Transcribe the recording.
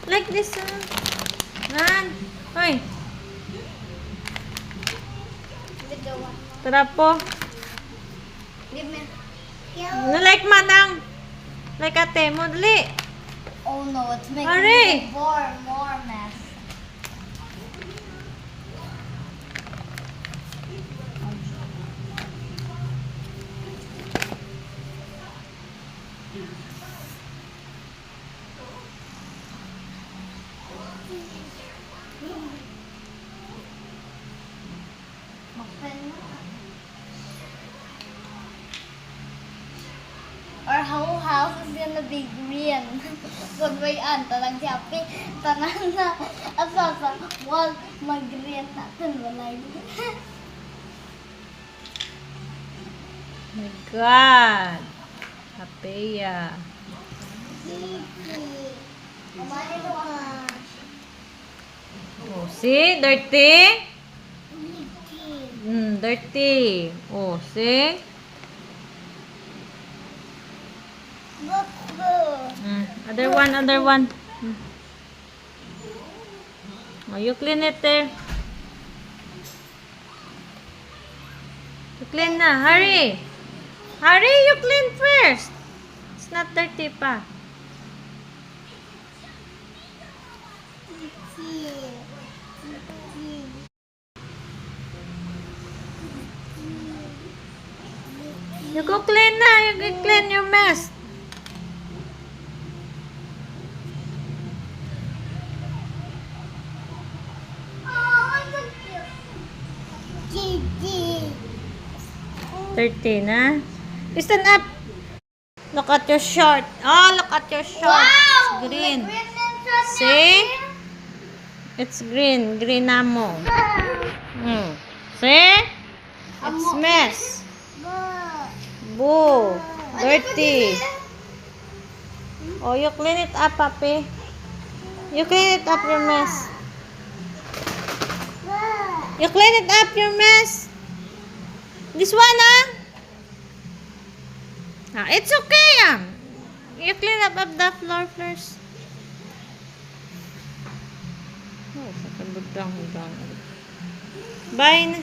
Like this, Nan. Hoy. With the one. Tara po. Give me. No, like manang. Like ate mo. Dali. Oh no, it's making Hurry. more mess. Our whole house is gonna be green. Kung may talang siyapi, tanan na asasa, wag mag-green natin walay. My God. Hapeya. Oh, see? Dirty? Dirty. Oh, see? Other one. Oh, you clean it there. You clean na. Hurry. Hurry, you clean first. It's not dirty pa. You go clean na. You go clean your mess. Dirty na. Stand up. Look at your shirt. Oh, look at your shirt. Wow! It's green. The green See? It's green. Green na mo. See? It's mess. Boo. Dirty. Oh, you clean it up, papi. You clean it up your mess. You clean it up your mess. This one, it's okay, You clean up the floor first. Oh, sa kabutang. Bye na.